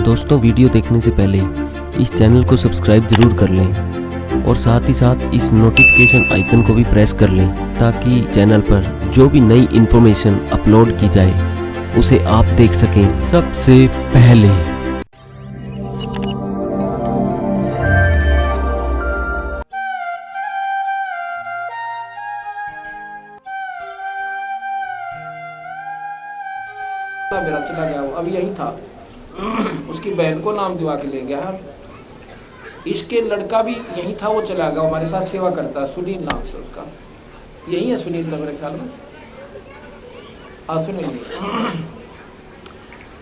दोस्तों, वीडियो देखने से पहले इस चैनल को सब्सक्राइब जरूर कर लें और साथ ही साथ इस नोटिफिकेशन आइकन को भी प्रेस कर लें ताकि चैनल पर जो भी नई इन्फॉर्मेशन अपलोड की जाए उसे आप देख सकें सबसे पहले। मेरा चला गया, वो अब यही था। उसकी बहन को नाम दिवा के ले गया। इसके लड़का भी यही था, वो चला गया, हमारे साथ सेवा करता है, सुनील नाम से उसका। यही है सुनील का मेरे ख्याल में। सुनील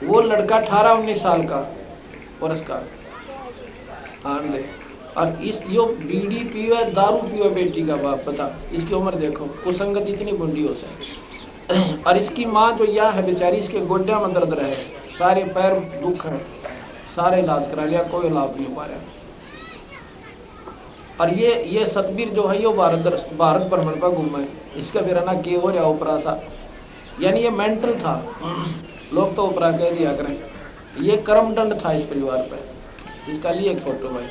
वो लड़का 18-19 साल का वर्ष का। और इस यो बीड़ी पीवे, दारू पीवे, बेटी का बाप, बता इसकी उम्र देखो, कुसंगत इतनी बुंडी हो सके। और इसकी माँ जो यह है बेचारी, इसके गोड्या में दर्द रहे, सारे पैर दुख है, सारे इलाज करा लिया, कोई लाभ नहीं हो पा रहा। और ये सतबीर जो है, ये भारत भ्रमण पर घूमे। इसका फिर ना के हो रहा उपरा सा, यानी ये मेंटल था। लोग तो उपरा कह दिया करें, ये कर्म दंड था इस परिवार पर। इसका लिए एक फोटो भाई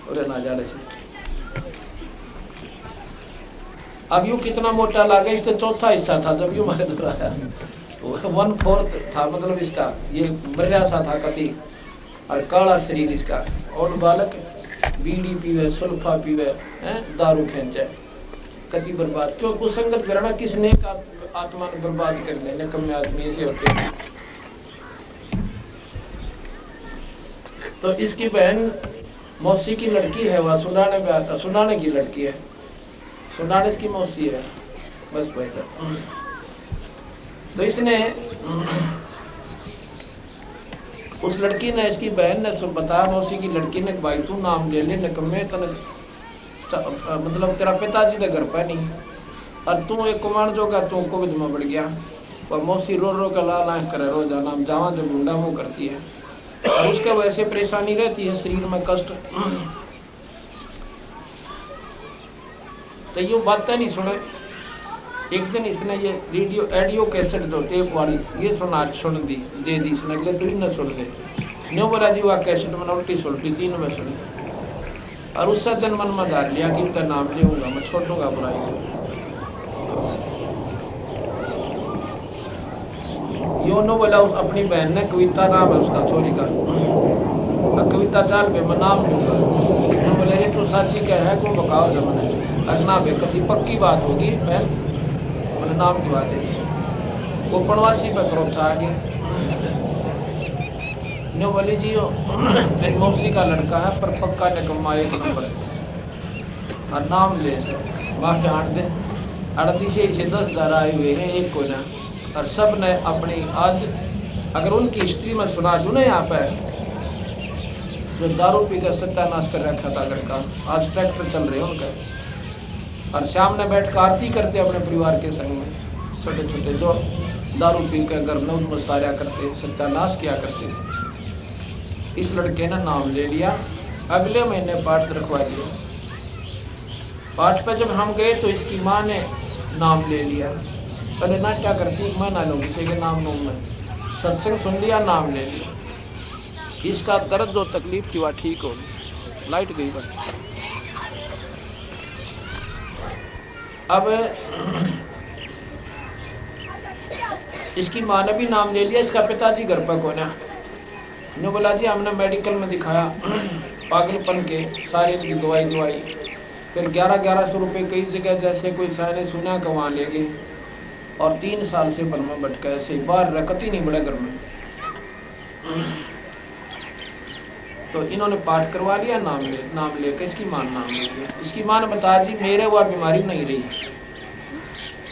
और ना जाने से। अब यूँ कितना मोटा लागे, इसका चौथा हिस्सा था जब यूँ मारे दोहराया, 1/4 था, मतलब इसका ये मर्या सा था कति, और काला शरीर इसका। और बालक बीड़ी पीवे, सुल्फा पीवे, दारू खेचे, कति बर्बाद। क्यों? कुसंगत करना किसने आत्मा ने बर्बाद कर देने, कम आदमी से होते हैं। तो इसकी बहन मौसी की लड़की है, वह सुनाने की लड़की है, सुनाने की मौसी है, बस भाई। तो इसने उस लड़की ने, इसकी बहन ने बताया मौसी की लड़की ने, भाई तू नाम ले ले, निकम्मे तन मतलब तेरा पिताजी तो घर पे नहीं, और तू एक कुमार जो का तू कोविड में बढ़ गया। और मौसी रो रो का लाल आँख करे, रोजाना जावा जो मुंडा मुँह करती है, और उसके वजह से परेशानी रहती है, शरीर में कष्ट। तो ये बातें नहीं सुने। एक दिन इसने ये ऑडियो कैसेट दो टेप वाली ये सुन दी, दे दी इसने, अगले थोड़ी ना सुन ले। न्यू बोला जी वह कैसेट मैंने उल्टी सुल्टी 3 में सुनी। और उससे दिन मन में धार लिया कि तेरा नाम लेऊंगा, मैं छोड़ूंगा बुराई को। यो नो बोला अपनी बहन ने, कविता नाम है उसका, छोरी का, कविता चाल पे मैं नाम लूंगा। बोले रे तू साची कह है को बकाओ जमाने अगना बे, कभी पक्की बात होगी बहन, मैंने नाम दिवा दे। वो पड़वासी पे क्रोध आ गया। न्यू बोली जी मेरी मौसी का लड़का है, पर पक्का निकम्मा 1 नंबर है, और नाम ले से बाकी 8 दे 10,000 आए हुए हैं, एक को ना। और सब ने अपनी, आज अगर उनकी हिस्ट्री में सुना दूँ ना, यहाँ पे जो दारू पी कर सत्यानाश कर रखा था घर का, आज ट्रैक्टर चल रहे हैं उनका। और शाम ने बैठ कर आरती करते अपने परिवार के संग में, छोटे छोटे जो दारू पी कर घर में मस्तारिया करते, सत्यानाश किया करते थे। इस लड़के ने नाम ले लिया, अगले महीने पाठ रखवा लिया। पाठ पे जब हम गए तो इसकी माँ ने नाम ले लिया। पहले ना क्या करती, मैं ना लूँ किसी के नाम लूँ, मैं सत्संग सुन लिया, नाम ले लिया। इसका दर्द जो तकलीफ थी वह ठीक हो गई। लाइट गई बस। अब इसकी माँ ने भी नाम ले लिया, इसका पिताजी घर पर कौन है। ने बोला जी हमने मेडिकल में दिखाया, पागलपन के सारे की दवाई, फिर 1100 रुपये कई जगह, जैसे कोई सारे सुना का वहाँ ले गए। और 3 साल से पर में भटका, ऐसे बाहर रखती नहीं बड़े घर में। तो इन्होंने पाठ करवा लिया, नाम लेकर इसकी माँ नाम ले लिया। इसकी माँ ने बताया जी मेरे वह बीमारी नहीं रही।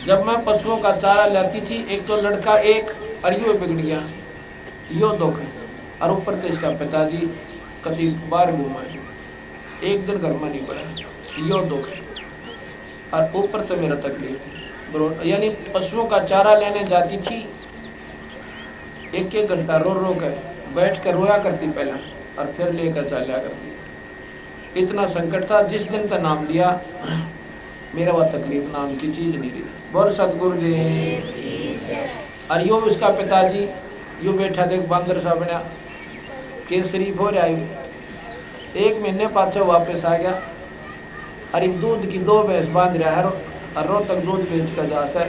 जब मैं पशुओं का चारा लेती थी, एक तो लड़का एक और यो बिगड़ गया, यो दुख है। और ऊपर तो इसका पिताजी कभी बाहर घूमा है, एक दिन घर में नहीं पड़ा, यो दुख है। और ऊपर तो मेरा तकलीफ, यानी पशुओं का चारा लेने जाती थी, 1-1 घंटा रो रो कर बैठ कर रोया करती पहले, और फिर लेकर चला करती। इतना संकट था। जिस दिन का नाम लिया, मेरा वह तकलीफ नाम की चीज नहीं रही। बोल सतगुरु जी। और यो उसका पिताजी यो बैठा देख बंदर सा बना, के शरीफ हो रहा है। 1 महीने पाछे वापस आ गया। अरे दूध की 2 भैंस बांध रहा है, हर रोज तक दूध बेच कर जा सा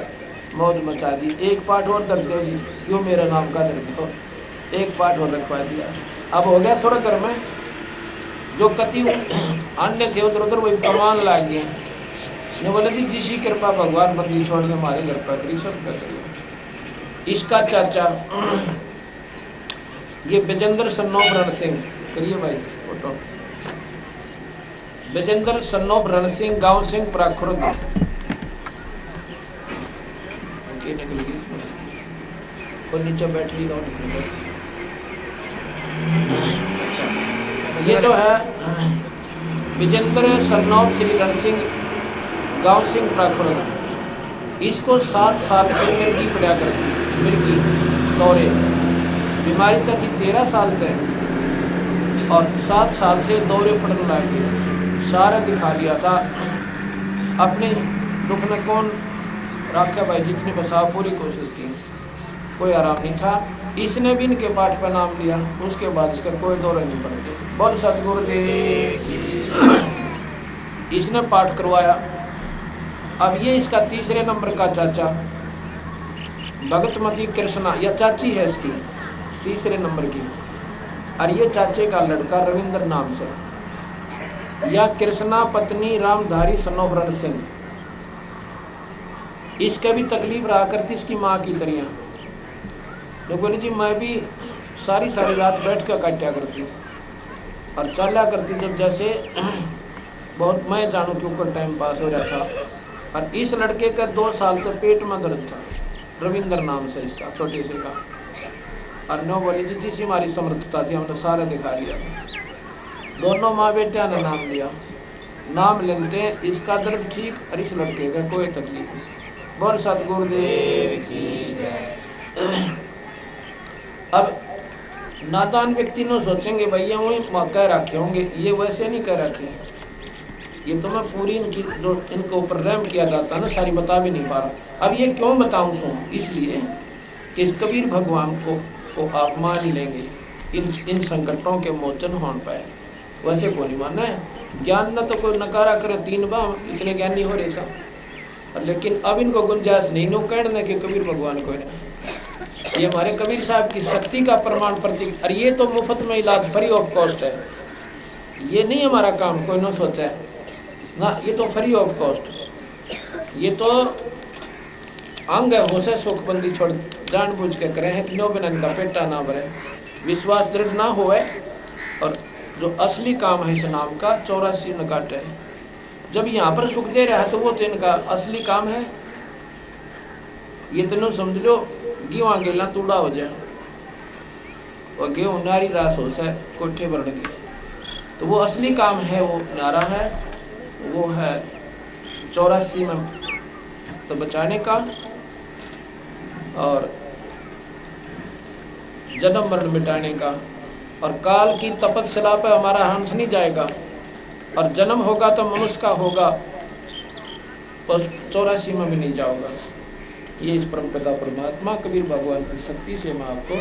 मौज मचा दी। 1 पाठ और दर्द दो जी, क्यों मेरा नाम का दर्द दो, 1 पाठ और रखवा दिया। अब हो गया स्वर्ग घर में। जो कति अन्य थे उधर उधर वही कमान लाग गए। ने बोले जी जिसी कृपा भगवान बंदी छोड़ने हमारे घर पर करी, सब क्या करिए। इसका चाचा ये विजेंद्र सन्नो रण सिंह, करिए भाई फोटो, विजेंद्र सन्नो रण सिंह, गांव सिंह प्राखुर। और नीचे बैटरी का ये जो है विजेंद्र सन्नौब श्री रण सिंह, गांव सिंह प्राखुर। इसको 7 साल से मिर्गी पड़ा करती, मिर्गी दौरे बीमारी तक ही 13 साल तक, और 7 साल से दौरे पड़ने लगे। सारा दिखा लिया था। अपने दुख में कौन राख्या भाई, जितनी बसा पूरी कोशिश की, कोई आराम नहीं था। इसने भी इनके पाठ पर नाम लिया, उसके बाद इसका कोई दौरे नहीं पड़ते। बोल सतगुरुदेव। इसने पाठ करवाया। अब ये इसका 3रे नंबर का चाचा भगतमती कृष्णा, या चाची है इसकी 3रे नंबर की, और ये चाचे का लड़का रविंद्र नाम से, या कृष्णा पत्नी रामधारी सन्नो रण सिंह। इसका भी तकलीफ रहा करती इसकी माँ की तरह। तो बोली जी मैं भी सारी रात बैठ कर काटा करती और चला करती, जब जैसे बहुत मैं जानू कि ऊपर टाइम पास हो रहा था। और इस लड़के का 2 साल से पेट में दर्द था, रविंद्र नाम से इसका, छोटे से का। और नो बोली जी जिस हमारी समर्थता थी हमने सारा दिखा लिया। दोनों माँ बेटिया ने नाम लिया। नाम लेते इसका दर्द ठीक, और इस लड़के का कोई तकलीफ नहीं। बोल सतगुरुदेव की जय। अब नादान व्यक्ति न सोचेंगे भैया वही कह रखे होंगे, ये वैसे नहीं कह रखे। ये तो मैं पूरी इनकी जो इनके ऊपर रहम किया जाता ना, सारी बता भी नहीं पा रहा। अब ये क्यों बताऊं सो, इसलिए कि इस कबीर भगवान को आप मान ही लेंगे इन संकटों के मोचन होने पाए। वैसे को नहीं मानना है। ज्ञान न तो कोई नकारा करे 3 बार, इतने ज्ञानी हो रहे सब, लेकिन अब इनको गुंजाइश नहीं नो कहने के कबीर भगवान को। ये हमारे कबीर साहब की शक्ति का प्रमाण प्रतीक। और ये तो मुफ्त में इलाज, फ्री ऑफ कॉस्ट है। ये नहीं हमारा काम, कोई न सोचा है ना, ये तो फ्री ऑफ कॉस्ट। ये तो अंग है होसे सुखबंदी छोड़ जानबूझ के करे हैं कि नो बिना का पेटा ना भरे, विश्वास दृढ़ ना होए। और जो असली काम है इस नाम का 84 नकाट है। जब यहाँ पर सुख दे रहा है तो वो तो इनका असली काम है। ये तो समझ लो गेहूँ गेला तूड़ा हो जाए, और गेहूँ नारी रास हो सा कोठे भरने की, तो वो असली काम है, वो नारा है, वो है 84 में तो बचाने का, और जन्म मरण मिटाने का। और काल की तपस्या पे हमारा हंस नहीं जाएगा, और जन्म होगा तो मनुष्य का होगा, पर 84 में भी नहीं जाओगा। ये इस परमपिता परमात्मा कबीर भगवान की शक्ति से मैं आपको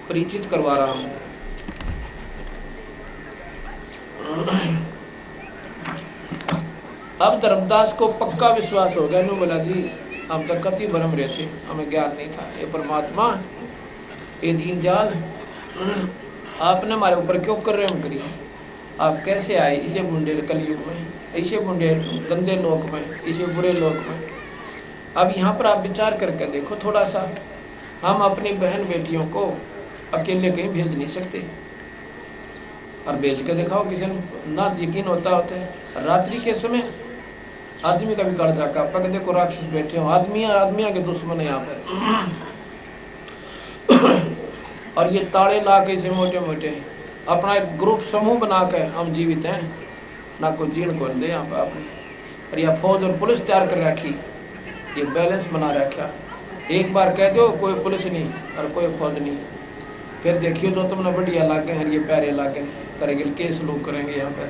परिचित करवा रहा हूँ। अब धर्मदास को पक्का विश्वास हो गया। नो बोला जी हम तो कति भ्रम रहे थे, हमें ज्ञान नहीं था। ये परमात्मा, ये दीन जाल, आपने हमारे ऊपर क्यों कर रहे हम करिए। आप कैसे आए इसे बुंडे कलयुग में, इसे बुंडे गंदे लोक में, इसे बुरे लोक में। अब यहाँ पर आप विचार करके देखो थोड़ा सा। हम अपनी बहन बेटियों को अकेले कहीं भेज नहीं सकते, और भेज के दिखाओ किसी ना यकीन होता है। रात्रि के समय आदमी का भी कर जाका पक देखो राक्षस बैठे हो, आदमिया के दुश्मन है यहाँ पे। और ये ताले ला के इसे मोटे मोटे अपना एक ग्रुप समूह बना के हम जीवित हैं, ना कोई जीण को दे यहाँ पे आपने। और यह फौज और पुलिस तैयार कर रखी, ये बैलेंस बना रखा। एक बार कह दो कोई पुलिस नहीं और कोई फौज नहीं, फिर देखियो जो तुमने बढ़िया लागे हैं ये प्यारे लागे करेंगे, केस लोग करेंगे यहाँ पे।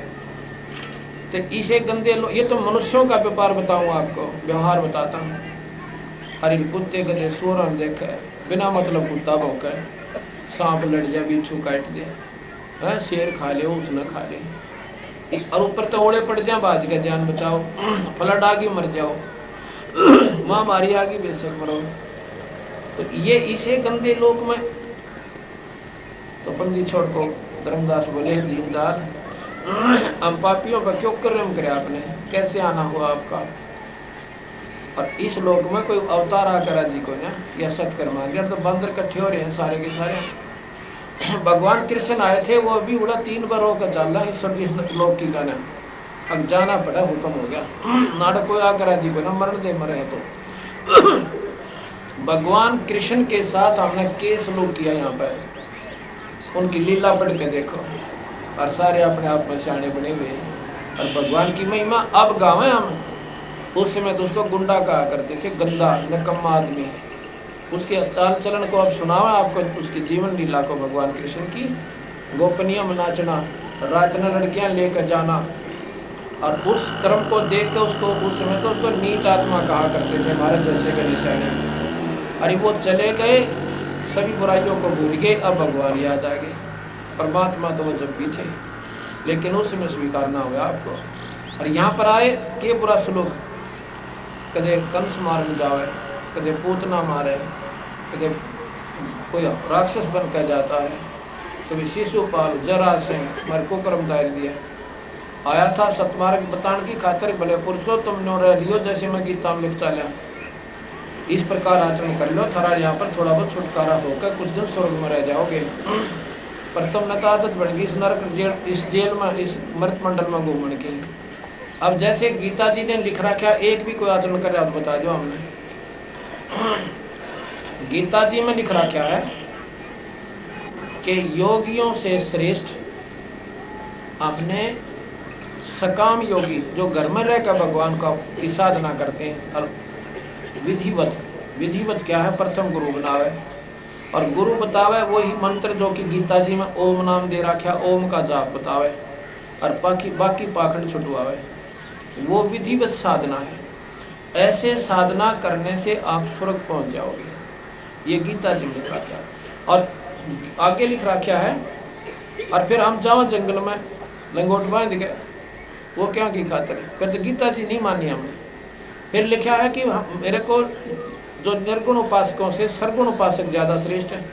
तो इसे गंदे लोग, ये तो मनुष्यों का व्यापार बताऊँ आपको, व्यवहार बताता हूँ। अरे कुत्ते गधे सोरन देखे बिना मतलब कुत्ता भौंके, सांप लड़ जाए बिच्छू काट दे, है, शेर खा ले उसने खा ले, और ऊपर तो ओड़े पड़ जाए बाज का जान बचाओ, फ्लड आगे मर जाओ, महामारी आगे बेशक मरो। तो ये इसे गंदे लोक में तो बंदी छोड़ को धर्मदास बोले दीनदार, हम पापियों पर क्यों कर्म करे आपने, कैसे आना हुआ आपका। और इस लोक में कोई अवतार आकर जी को ना या सत्कर्म आ गया, तो बंदर इकट्ठे हो रहे हैं सारे के सारे। भगवान कृष्ण आए थे, वो अभी उड़ा 3 बारों का चल रहा है इस लोक की गाना। अब जाना पड़ा, हुक्म हो गया, नाटक कोई आकर जी को ना मरण दे मरे है तो। भगवान कृष्ण के साथ हमने केस लोग किया यहाँ पर, उनकी लीला पढ़ के देखो, और सारे अपने आप में सियाने बने हुए। और भगवान की महिमा अब गावे हम, उस समय तो उसको गुंडा कहा करते थे, गंदा नकम्मा आदमी। उसके चाल चलन को अब सुनावा आपको, उसकी जीवन लीला को भगवान कृष्ण की। गोपनीय में नाचना, रात में लड़कियां लेकर जाना, और उस कर्म को देख के उसको उस समय तो उसको नीच आत्मा कहा करते थे हमारे जैसे गणेश। अरे वो चले गए, सभी बुराइयों को भूल गए, अब भगवान याद आ गए। परमात्मा तो वो जब भी थे, लेकिन उस समय स्वीकार ना हुआ आपको। और यहाँ पर आए के बुरा सलूक, कदे कंस मारने जावे, कदे पूतना मारे, कदे कोई राक्षस बन कर जाता है, कभी शिशुपाल जरासंध मारे को कर्म दायर दिया। आया था सतमार्ग बताने की खातिर, भले पुरुषोत्तम नो रह लियो, जैसे मैं गीता में लिख चालिया। इस प्रकार आचरण कर लो, थारा यहाँ पर थोड़ा बहुत छुटकारा होकर कुछ दिन स्वर्ग में रह जाओगे। पर तुम न तो आदत बढ़ गई इस नरक जेल, इस जेल में, इस मृत मंडल में घूमने की। अब जैसे गीता जी ने लिख रखा, एक भी कोई आचरण करे आप बता दो हमने। गीता जी में लिख रखा है कि योगियों से श्रेष्ठ अपने सकाम योगी, जो घर में रहकर भगवान की साधना करते हैं, और विधिवत क्या है, प्रथम गुरु बनावे, और गुरु बतावे वही मंत्र जो कि गीता जी में ओम नाम दे रखा, ओम का जाप बतावे, और बाकी पाखंड छुटवावे। वो विधिवत साधना है। ऐसे साधना करने से आप स्वर्ग पहुंच जाओगे, ये गीता जी में लिख रखा है। और आगे लिख रखा है, और फिर हम जाओ जंगल में लंगोट बांध गए, वो क्या की खातिर, फिर तो गीता जी नहीं मानी हमने। फिर लिखा है कि मेरे को जो निर्गुण उपासकों से सरगुण उपासक ज्यादा श्रेष्ठ है,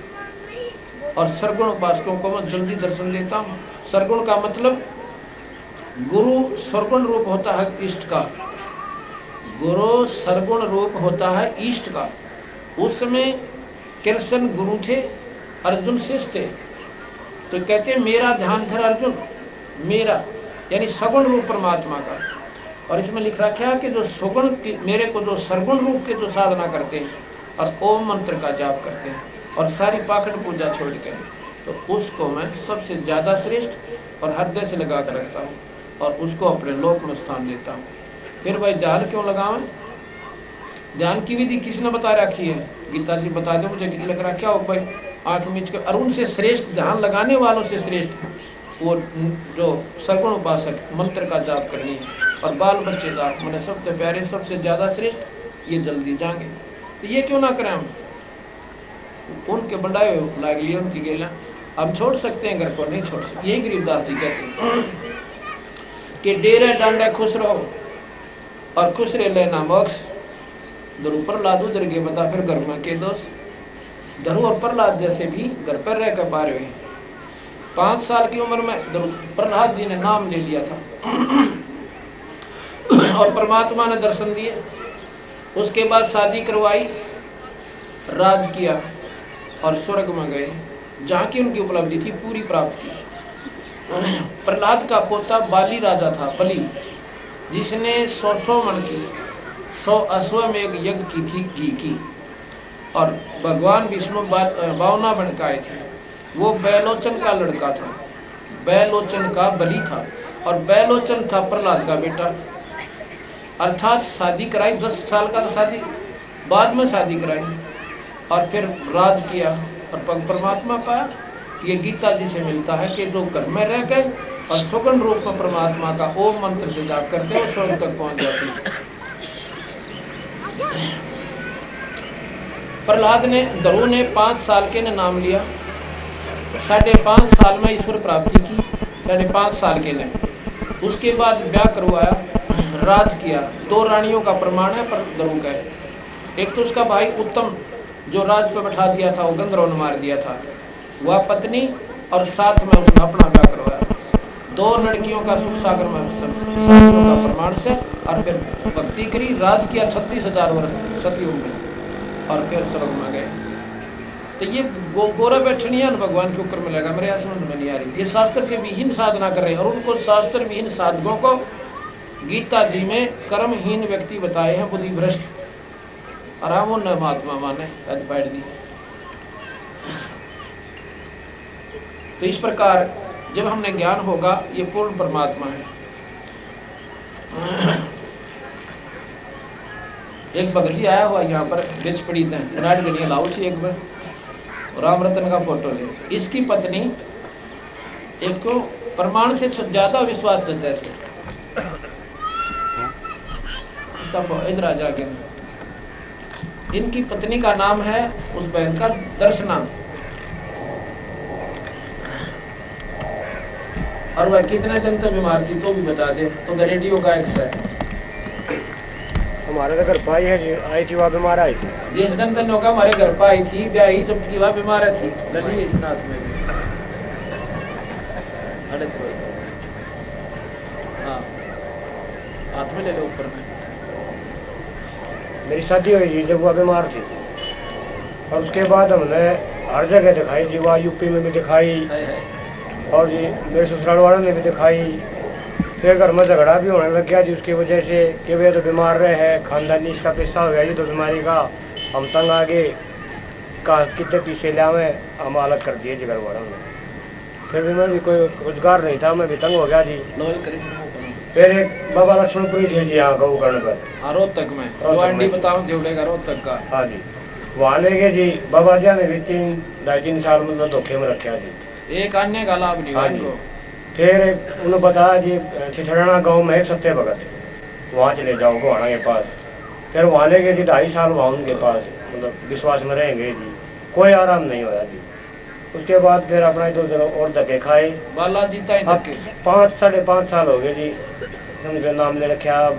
और सरगुण उपासकों को मैं जल्दी दर्शन देता हूँ। सरगुण का मतलब गुरु सरगुण रूप होता है इष्ट का, गुरु सरगुण रूप होता है इष्ट का। उस समय कृष्ण गुरु थे, अर्जुन शिष्य थे, तो कहते मेरा ध्यान धर अर्जुन, मेरा यानी सगुण रूप परमात्मा का। और इसमें लिख रखा है कि जो सुगुण की मेरे को जो सरगुण रूप के जो साधना करते हैं और ओम मंत्र का जाप करते हैं और सारी पाखंड पूजा छोड़ कर, तो उसको मैं सबसे ज़्यादा श्रेष्ठ और हृदय से लगा कर रखता हूँ और उसको अपने लोक में स्थान देता हूँ। फिर भाई ध्यान क्यों लगावें? ध्यान की विधि किसने बता रखी है? गीता जी बता दो मुझे, किसी लग रखा हो भाई आँख मीच कर। और उनसे श्रेष्ठ, ध्यान लगाने वालों से श्रेष्ठ वो जो सरगुण उपासक मंत्र का जाप करनी और बाल बच्चे का मैंने सबसे प्यारे सबसे ज़्यादा श्रेष्ठ ये जल्दी जाएंगे। तो ये क्यों ना करें हम? उनके बढ़ाए लाग लिए उनकी गेला हम छोड़ सकते हैं, घर को नहीं छोड़ सकते। यही गरीबदास जी कहते हैं कि डेरे डांडे खुश रहो और खुश रह लेना मोक्ष। धरु प्रहलाद उधर के बता फिर घर में के दोस्त। धरु और प्रहलाद जैसे भी घर पर रह कर पा रहे हुए 5 साल की उम्र में प्रहलाद जी ने नाम ले लिया था और परमात्मा ने दर्शन दिए। उसके बाद शादी करवाई, राज किया और स्वर्ग में गए, जहाँ की उनकी उपलब्धि थी पूरी प्राप्त की। प्रहलाद का पोता बाली राजा था, बलि, जिसने 100 मन की 100 अश्वमेघ यज्ञ की थी घी की, और भगवान विष्णु 52 बन के आए थे। वो बैलोचन का लड़का था, बैलोचन का बलि था और बैलोचन था प्रहलाद का बेटा। अर्थात शादी कराई, 10 साल का शादी, बाद में शादी कराई और फिर राज किया और परमात्मा पाया। ये गीता जी से मिलता है कि जो घर में रह गए और सुगंध रूप में परमात्मा का ओम मंत्र से जाप करते हैं, स्वर्ग तक पहुंच जाते हैं। प्रहलाद ने, धरु ने 5 साल के ने नाम लिया 5.5 साल में ईश्वर प्राप्ति की, 5.5 साल के लिए। उसके बाद ब्याह करवाया, राज किया। 2 रानियों का प्रमाण है पर दरुक है। एक तो उसका भाई उत्तम जो राज पे बैठा दिया था, वो गंधर्व ने मार दिया था, वह पत्नी, और साथ में उसने अपना ब्याह करवाया। 2 लड़कियों का सुख सागर में सतियों का प्रमाण से, और फिर भक्ति करी, राज किया 36,000 वर्ष सतयुग में, और फिर स्वर्ग में गए। तो ये गोरा बैठनिया भगवान के ऊपर मिलेगा, मेरे यहाँ समझ में नहीं आ रही। ये शास्त्र से विहीन साधना कर रहे हैं, और उनको शास्त्र विहीन साधकों को गीता जी में कर्महीन व्यक्ति बताए हैं, बुद्धि भ्रष्ट, और हम उन महात्मा माने बैठ दी। तो इस प्रकार जब हमने ज्ञान होगा, ये पूर्ण परमात्मा है। एक भगत जी आया हुआ यहाँ पर, बिच पड़ी थे, नाट गड़िया लाओ थी एक बार, राम रतन का फोटो ले। इसकी पत्नी एक को प्रमाण से ज्यादा विश्वास था, जैसे इसका इधर आ जाके। इनकी पत्नी का नाम है उस बहन का दर्शना, और वह कितने दिन तक बीमार थी तो भी बता दे, तो रेडियो गायक से हमारे घर पाई है जी, आई थी, वह बीमार आई थी। जिस दिन तक होगा हमारे घर पर आई थी, ब्याही जब की वह बीमार थी, लली इस नाथ में भी। हाँ, हाथ में ले लो ऊपर में। मेरी शादी हुई थी जब वह बीमार थी, और उसके बाद हमने हर जगह दिखाई थी, वह यूपी में भी दिखाई, और जी मेरे ससुराल वालों ने भी दिखाई। फिर घर में झगड़ा भी होने लग गया जी उसकी वजह से, कि वे तो बीमार रहे हैं, खानदानी इसका पैसा हो गया जी तो बीमारी का, हम तंग आ गए, कहाँ कितने पीछे ले आवे, हम अलग कर दिए जी घर वालों ने। फिर भी मैं भी कोई रोजगार नहीं था, मैं भी तंग हो गया जी। फिर एक बाबा लक्ष्मणपुरी थे जी यहाँ गऊ कर्ण पर, रोहतक में, रोहंडी बताऊं जोड़ेगा रोहतक का। हाँ जी, वहाँ ले गए जी। बाबा जी ने भी 2.5-3 साल मतलब धोखे में रखा जी, एक अन्य का लाभ नहीं हुआ इनको। फिर उन्होंने बताया जी छिछड़ाना गांव में एक सत्य भगत है, वहाँ चले जाओ गोहाना के पास। फिर वहाँ ले गए जी, 2.5 साल वहाँ उनके पास मतलब विश्वास में रहेंगे जी, कोई आराम नहीं होया जी। उसके बाद फिर अपना इधर और धक्के खाए, बालाजी ताई धक्के। 5-5.5 साल हो गए जी, समझ नाम ले रखा,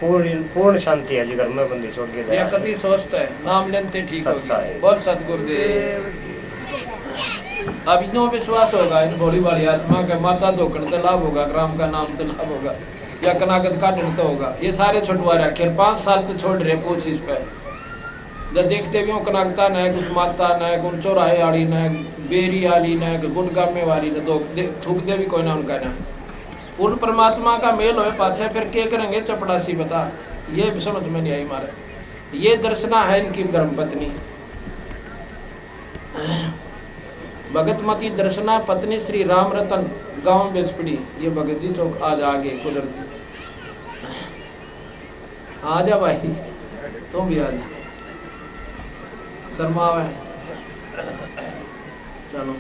पूर्ण शांति है जी घर में, बंदी छोड़ के या कति स्वस्थ है, नाम लेते ठीक हो गया। बोल सतगुरुदेव। अब इनो विश्वास होगा इन भोली वाली आत्मा का, माता धोकन से लाभ होगा, ग्राम का नाम तो लाभ होगा, या कनागत काटन तो होगा। ये सारे छुटवा रखे, 5 साल तो छोड़ रहे पूछ इस पे। जब देखते भी हो कनागता न कुछ माता न कुछ चौराहे आड़ी न बेरी आली न गुड़गामे वाली न, तो थूक दे भी कोई ना उनका ना। पूर्ण परमात्मा का मेल हो पाछे फिर क्या करेंगे चपड़ासी बता, ये भी समझ में नहीं आई हमारे। ये दर्शना है इनकी धर्मपत्नी भगतमती दर्शना, पत्नी श्री राम रतन, गांव बेसपड़ी। ये भगत जी चौक आज आगे कुदरती। आ जा भाई, तुम भी आ जा, शर्माव है। चलो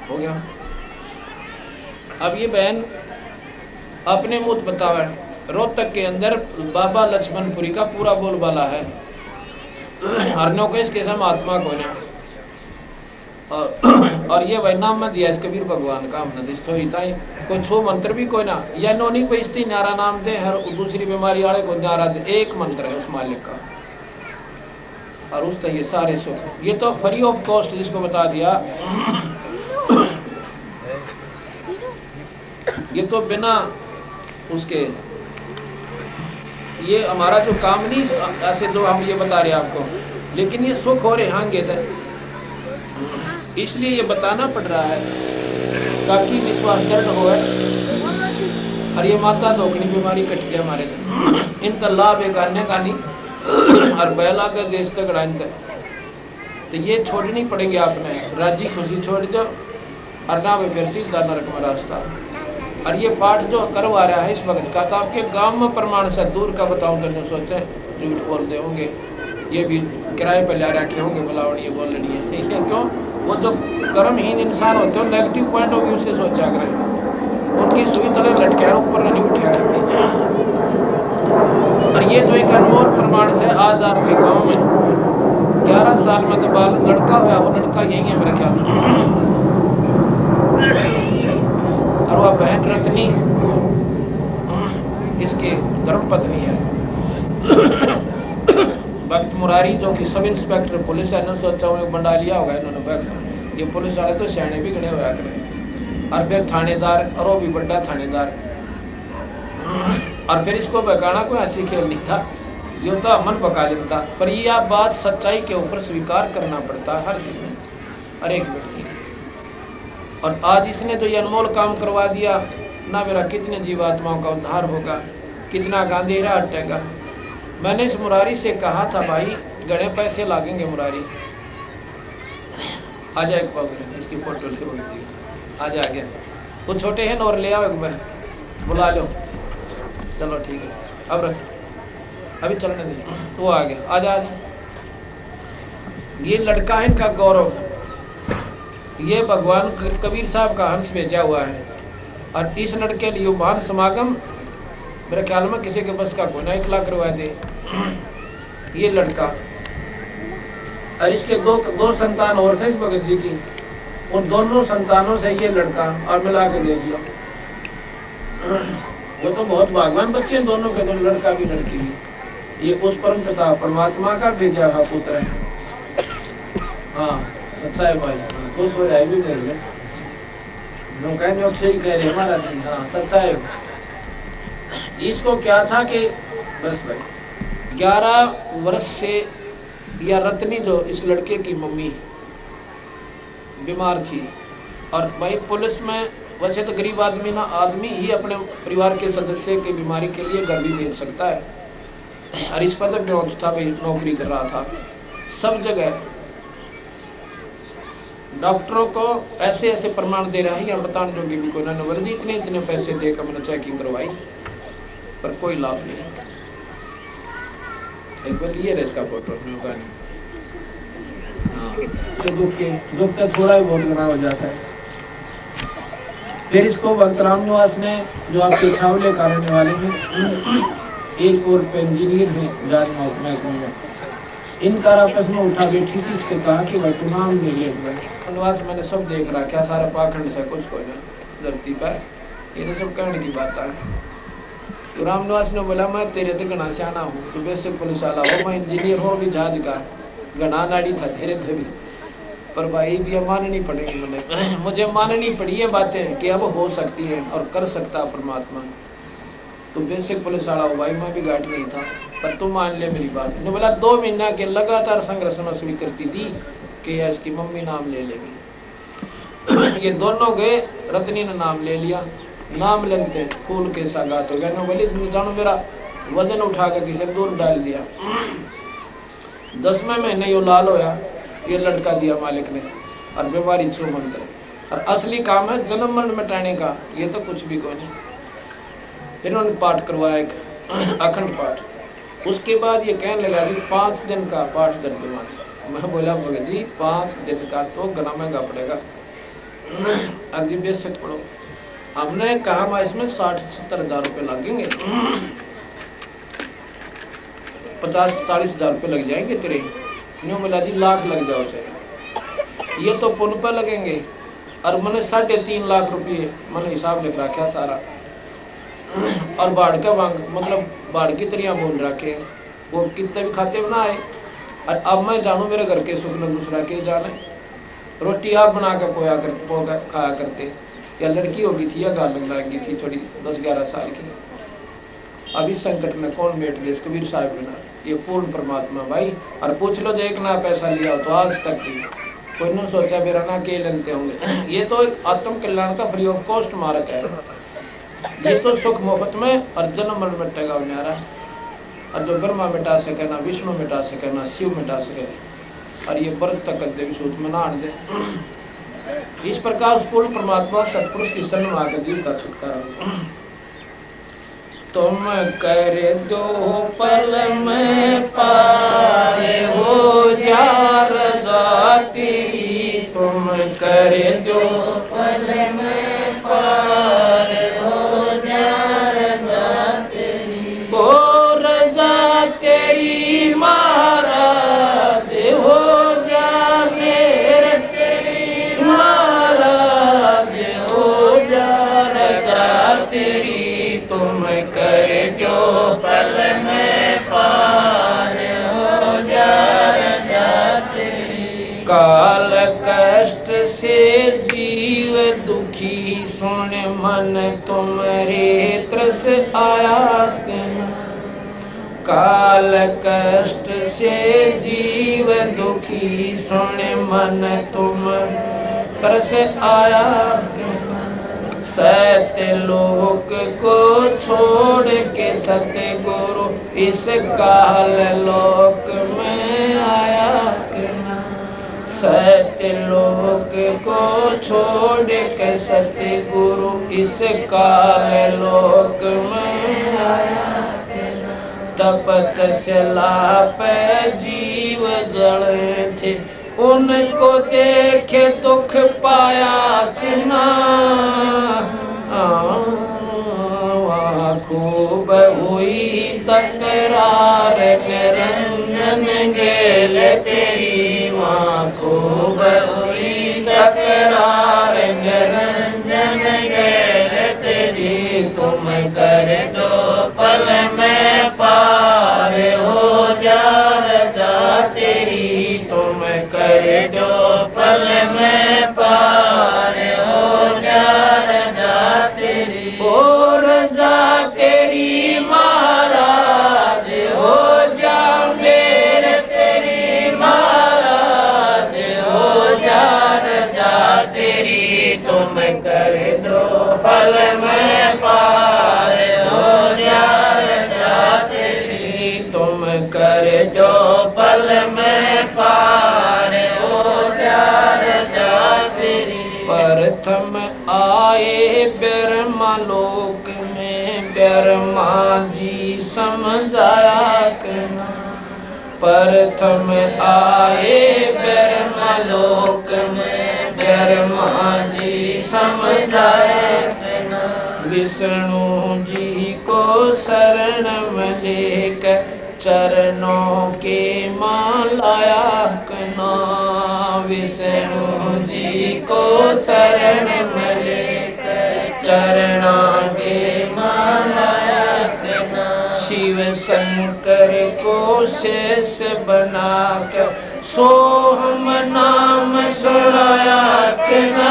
हो गया। अब ये बहन अपने मुँह बतावे, रोहतक के अंदर बाबा लक्ष्मणपुरी का पूरा बोलबाला है, हरनों को इसके से महात्मा को ना। और ये भाई नाम में दिया इस कबीर भगवान का, हमने स्टोरी ताई कोई छो मंत्र भी कोई ना, या नोनी को इस्ती नारा नाम दे, हर दूसरी बीमारी वाले को नारा दे, एक मंत्र है उस मालिक का, और उस ये सारे सुख। ये तो फ्री ऑफ कॉस्ट जिसको बता दिया, ये तो बिना उसके, ये हमारा जो काम नहीं ऐसे जो हम ये बता रहे हैं आपको, लेकिन ये सुख हो रहे हांगे थे, इसलिए ये बताना पड़ रहा है ताकि विश्वास दृढ़ हो। और ये माता धोकनी बीमारी कट गया हमारे, इनका लाभ एक अन्य का नहीं, और बैला का देश तक तक, तो ये छोड़नी पड़ेगी आपने, राजी खुशी छोड़ दो, और ना फिर सीधा नरक में रास्ता। और ये पाठ जो करवा रहा है इस वक्त का, तो आपके गांव में प्रमाण से दूर का बताऊं तो जो सोचे झूठ बोलते होंगे, ये भी किराए पर ले रखे होंगे, बुलावनी है बोलनी है, ठीक है। क्यों? वो जो कर्महीन इंसान होते हैं नेगेटिव पॉइंट ऑफ व्यू से सोचा करें, उनकी सुई तले लटके ऊपर नहीं उठा करती। और ये तो एक अनमोल प्रमाण से आज आपके गाँव में 11 साल में तो बाल लड़का हुआ, वो लड़का यही है मेरे ख्याल में। और वह बहन रत्नी इसकी धर्मपत्नी है। भक्त मुरारी जो कि सब इंस्पेक्टर पुलिस है, सोचा हूँ बंडा लिया होगा इन्होंने बैठ। ये पुलिस वाले तो सियाने भी खड़े हुआ करें, और फिर थानेदार, और वो भी बड़ा थानेदार। और फिर इसको बहकाना कोई ऐसी खेल नहीं था, ये तो अमन बका लेता। पर यह बात सच्चाई के ऊपर स्वीकार करना पड़ता है हर दिन में, हर एक व्यक्ति। और आज इसने तो ये अनमोल काम करवा दिया ना, मेरा कितने जीवात्माओं का उद्धार होगा, कितना गांधेरा हटेगा। मैंने इस मुरारी से कहा था, भाई गणे पैसे लागेंगे मुरारी, आ जाए एक पकड़, इसकी फोटो शुरू दी, आज आ गया। वो छोटे हैं और ले आओ एक बार, बुला लो, चलो ठीक है, अब रख, अभी चलने दे, वो आ गया, आ जा। ये लड़का है इनका गौरव, ये भगवान कबीर साहब का हंस भेजा हुआ है। और इस लड़के लिए महान समागम मेरे ख्याल में किसी के बस का कोना 1 लाख करवा दे। ये लड़का और इसके दो संतान और से इस भगत जी की, उन दोनों संतानों से ये लड़का और मिला के दे दिया। वो तो बहुत भागवान बच्चे हैं दोनों के, दोनों लड़का भी लड़की भी। ये उस परम पिता परमात्मा का भेजा हुआ पुत्र है। हाँ सच्चा है भाई, खुश हो जाए भी नहीं है, सही कह रहे हमारा दिन। हाँ सच्चा है। इसको क्या था कि बस भाई 11 वर्ष से या रत्नी जो इस लड़के की मम्मी बीमार थी, और भाई पुलिस में वैसे तो गरीब आदमी ही अपने परिवार के सदस्य की बीमारी के लिए घर भी भेज सकता है, और इस पद पे था भाई, नौकरी कर रहा था सब जगह। डॉक्टरों को ऐसे ऐसे प्रमाण दे रहा है, या बताने जोगी भी कोई ना बोले, इतने पैसे देकर मैंने चेकिंग करवाई पर कोई लाभ नहीं। एक बार ये रहे इसका फोटो नहीं, हाँ दुख का थोड़ा ही बहुत गुना हो जाता है। फिर इसको भक्त राम निवास ने, जो आपके छावले का रहने वाले हैं, एक और पे इंजीनियर है जांच महकमे में, इनका आपस में उठा बैठी थी, इसके कहा कि भाई तू नाम ले ले। निवास मैंने सब देख रहा, क्या सारा पाखंड से कुछ कोई ना धरती पर, ये सब कहने की बात है। तो रामनिवास ने बोला, मैं तेरे तो गणा सियाना हूँ, तो बेसिक पुलिस वाला हो, मैं इंजीनियर हो भी जहाज का, गणा नाड़ी था तेरे थे भी, पर भाई भी माननी पड़ेगी मुझे माननी पड़ी है बातें कि अब हो सकती है और कर सकता परमात्मा। तो बेसिक पुलिस वाला हो भाई, मैं भी घाट नहीं था, पर तू मान ले मेरी बात। ने बोला 2 महीना के लगातार संघर्ष में स्वीकृति दी कि इसकी मम्मी नाम ले लेगी। ये दोनों गए, रत्नी ने नाम ले लिया, नाम लेते फूल के सागात हो गया। ना बोली जानो मेरा वजन उठा कर किसी दूर डाल दिया। 10वें महीने ये लाल होया, ये लड़का दिया मालिक ने, और बीमारी छू मंत्र, और असली काम है जन्म मरण मिटाने का, ये तो कुछ भी कोई नहीं। फिर उन्होंने पाठ करवाया एक अखंड पाठ। उसके बाद ये कहने लगा कि 5 दिन का पाठ दर बीमारी। मैं बोला भगत जी 5 दिन का तो घना महंगा पड़ेगा, अगली बेशक पढ़ो। हमने कहा मैं इसमें 60-70 हज़ार रुपये लगेंगे, 50-40 हज़ार रुपये लग जाएंगे तेरे। न्यू मिला जी लाख लग जाओ चाहे, ये तो पुन पर लगेंगे। और मैंने 3.5 लाख रुपये मैंने हिसाब लिख रखा सारा, और बाढ़ का मांग मतलब बाढ़ की तरह बोल रखे, वो कितने भी खाते बना आए। और अब मैं जानूँ मेरे घर के सुख न दूसरा के जाने, रोटी आप बना कर पोया खाया करते, या लड़की होगी थी या गाल लगी थी थोड़ी 10-11 साल की। अभी संकट में कौन बैठ गए कबीर साहब बिना, ये पूर्ण परमात्मा भाई। और पूछ लो जो एक ना पैसा लिया हो तो आज तक भी कोई नहीं सोचा मेरा ना के लेते होंगे। ये तो एक आत्म कल्याण का फ्री ऑफ कॉस्ट मार्ग है, ये तो सुख मुफ्त में और जन्म मरण मिटेगा न्यारा। और जो ब्रह्मा मिटा सके ना विष्णु मिटा सके ना शिव मिटा सके, और ये व्रत तक देवी सूत में ना दे। इस प्रकार उस पूर्ण परमात्मा सत्पुरुष की शरण में आकर जीव का छुटकारा। तुम कर दो पल में पार हो जार तेरी, तुम कर दो पल में पार हो जार तेरी, ओ रजा तेरी महाराज हो सुन मन तुम्हारे तरस आया कि न, काल कष्ट से जीव दुखी सुन मन तुम तरस आया कि न, सत्य लोक को छोड़ के सतगुरु इस काल लोक में आया कि न, सत्य लोक को छोड़ के सतगुरु इस काल लोक में आया कि न, तपत सलाप जीव जड़े थे उनको देखे दुख पाया कि ना, खूब हुई तकरार निरंजन गेल तेरी माँ, खूब हुई तकरार निरंजन गेल तेरी, तुम कर दो पल में पार हो जा रजा तेरी, तुम कर दो पल में पार हो जा रजा तेरी, ओ रजा तेरी महाराज हो जा मेरे तेरी महाराज हो जा रजा तेरी, तुम कर दो पल में पार हो जा रजा तेरी, तुम कर दो पल में पार हो जा रजा तेरी। प्रथम आए ब्रह्मा लोक में ब्रह्मा जी समझाया कि न, प्रथम आए ब्रह्मा लोक में ब्रह्मा जी समझाया कि न, विष्णु जी को शरण में लेकर चरणों के मालाया कि न, विष्णु जी को शरण में लेकर चरणों के मालाया कि न, शिव शंकर को शेष बनाकर सोहम नाम सुनाया कि न,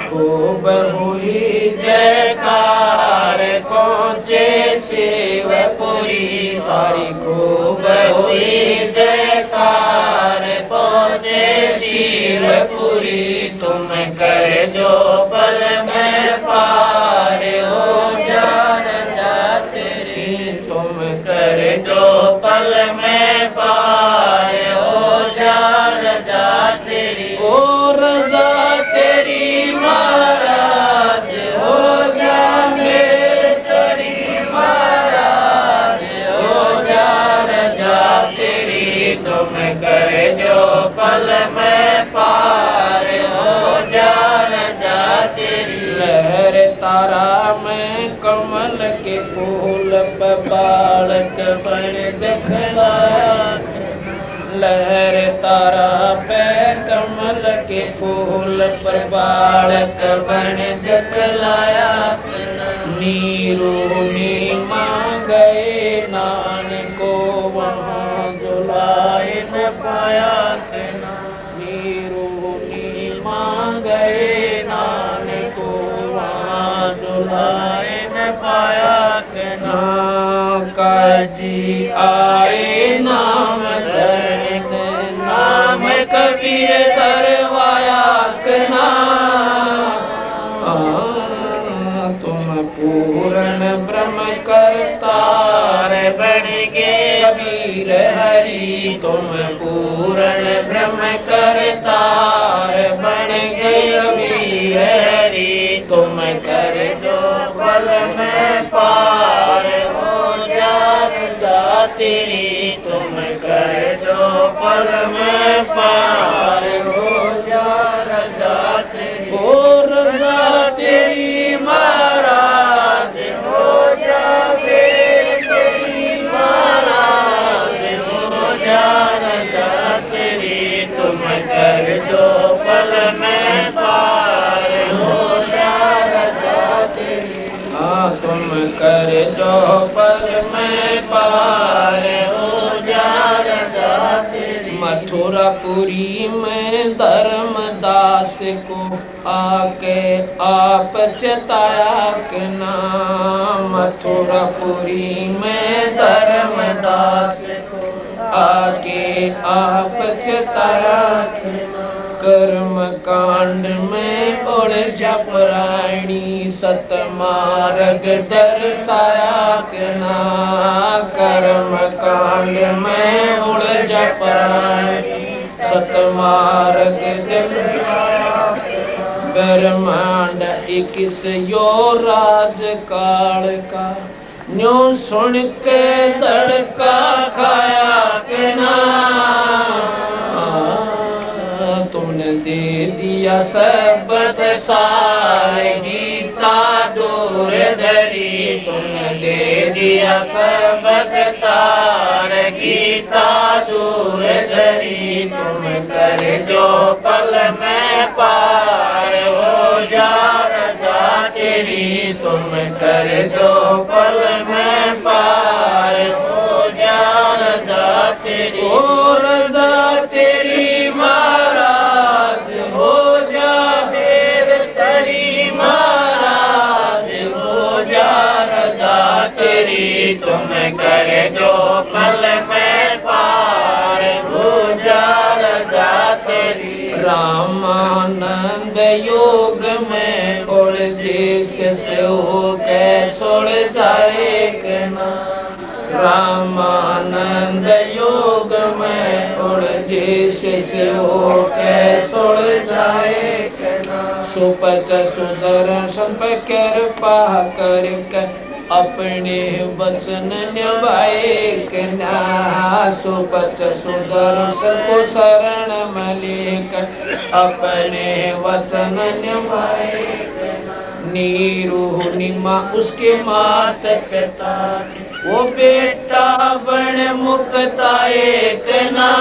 खूब हुई जयकार पहुँचे शिवपुरी थारी, खूब हुई जयकार पहुँचे शिवपुरी, तुम कर दो पल में पार हो जा रजा तेरी, तुम कर दो पल में पार हो जा रजा तेरी, ओ रजा तेरी महाराज हो जा मेरे तेरी महाराज हो जा रजा तेरी, तुम कर दो पल में पार हो जा रजा तेरी, लहर तारा में कमल के फूल पे बालक बन दिखलाया, लहर तारा पे कमल के फूल पर बालक बन दिखलाया, नीरू नीमा गए नानको वहाँ जुलाए न पाया, नीरू नीमा गए नानको वहाँ जुलाए न पाया, काजी आए नाम नाम कबीर धरवाया कना, तुम पूर्ण ब्रह्म करतार बन गए कबीर हरि, तुम पूर्ण ब्रह्म करतार बन गए कबीर हरि, तुम कर दो पल में पार हो जा रजा तेरी, तुम कर दो पल में पार हो जा रजा तेरी, ओ रजा तेरी महाराज हो जा मेरे तेरी महाराज हो जा रजा तेरी, तुम कर दो पल में पार हो जा रजा तेरी, हाँ तुम कर दो पल में पार हो जा रजा तेरी, मत मथुरापुरी में धर्मदास को आके आप चताया के नाम। मथुरापुरी में धर्मदास को आके आप चताया के नाम। कर्म कांड में उलझा प्राणी सतमार्ग दर्शाया के नाम। कर्म कांड में उलझा प्राणी सतमार्ग दर्शाया के नाम। ब्रह्मांड 21 यो राज काल का न्यों सुन के तड़का खाया के नाम। तुमने दे दिया सबद सार गीता दूर धरी। तुमने दे दिया सबद सार गीता दूर धरी। तुम कर जो पल में पाए हो जा रजा तेरी। तुम कर जो पल में पाए हो जा रजा तेरी। ओ रजा तेरी महाराज हो जा फिर तेरी महाराज हो जा रजा तेरी। तुम कर जो पल में पार हो जा रजा तेरी। रामानंद योग में उलझे से हो के सुल जाए के ना। रामानंद योग में उलझे से हो के सुल जाए के ना। सुपच सुदर्शन पर कृपा करके अपने वचन निभाए के ना। सुपच सुदर्शन को शरण में लेकर अपने वचन निभाए के ना। नीरू निमा उसके माता पिता वो बेटा बन मुक्ताए के ना।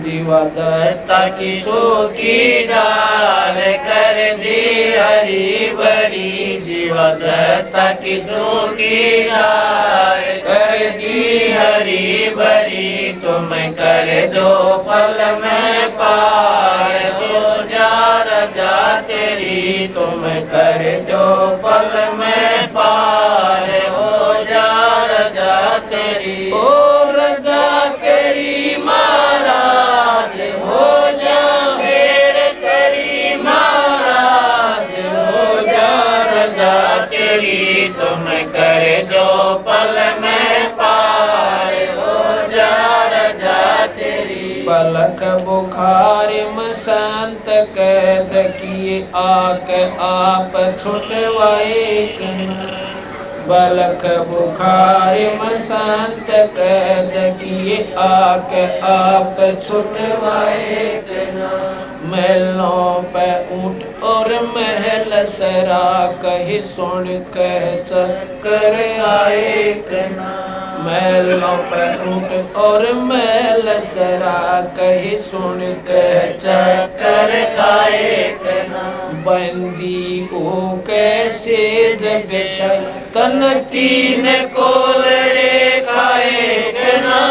जीवा दत्ता की सोखी डाल कर दी हरी बड़ी। जीवा दत्ता की सोखी डाल कर दी हरी बड़ी। तुम कर दो पल में पार हो जा रजा तेरी। तुम कर दो पल में पार हो जा रजा तेरी। ओ रजा तेरी महाराज हो जा मेरे तेरी महाराज हो जा रजा तेरी। तुम कर दो पल में पार हो जा रजा तेरी। पलक बुखार में संत कैद किए आके आप छुटवाए के ना। बलक बुखार में संत कैद किए आके आप छुटवाए के ना। महलों पे ऊंट और महल सरा कही सुन कह चक्कर आए के ना। महलों पर ऊंट और महल सरा कही सुन कह चक्कर आए के ना। बंदी को कैसे जब बिछाई तन तीन कोलड़े खाए के ना।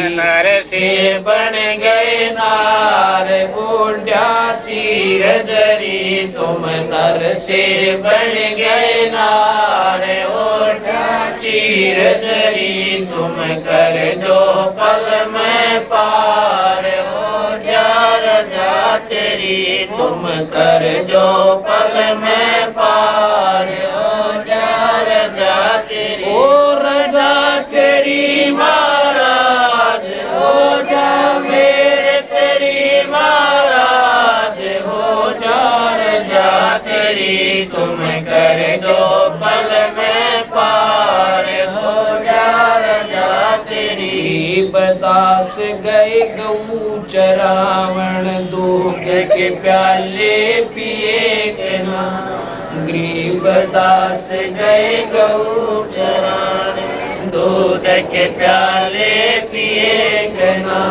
नर से बन गए नार बूढ़ा चीर धरी। तुम नर से बन गए नार बूढ़ा चीर धरी। तुम कर दो पल में पार हो जा रजा तेरी। तुम कर दो पल में पार हो जा रजा तेरी। ओ रजा तेरी महाराज हो जा मेरे तेरी महाराज हो जा रजा तेरी। तुम कर दो पल में पार हो जा रजा तेरी। बदास गए गऊ चरावण दूध के प्याले पिए के ना। गरीबदास गए गऊ चरावण दूध के प्याले पिए के ना।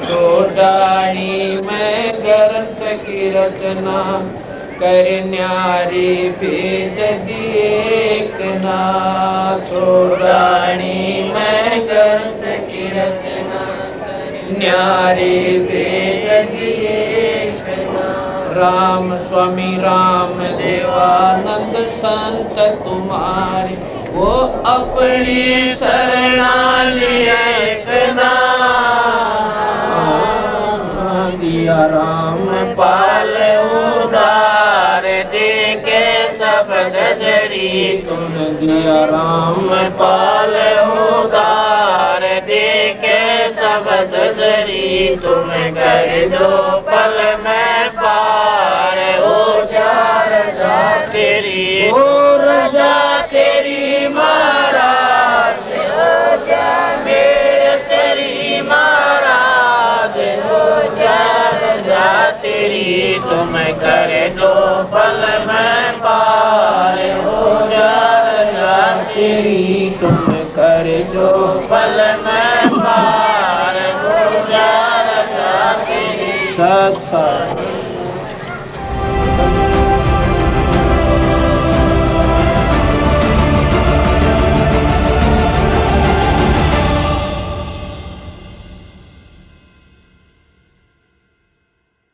छोटाड़ी में ग्रंथ की रचना कर न्यारी भेद दिए ना छोड़ानी मैं ग्रंथ की रचना न्यारी भेद दिए राम स्वामी राम देवानंद संत तुम्हारे वो अपनी शरणा लिए ना दिया राम पाल उदार दे के सब गजरी तुम दिया राम पाल उदार दे के सब गजरी तुम कर दो पल में पार हो जा रजा तेरी हो रजा तेरी महाराज हो जा मेरे तेरी महाराज हो जा रजा तेरी तुम कर दो पल में पार हो जा रजा तेरी तुम कर दो पल में पार हो जा रजा तेरी सत सत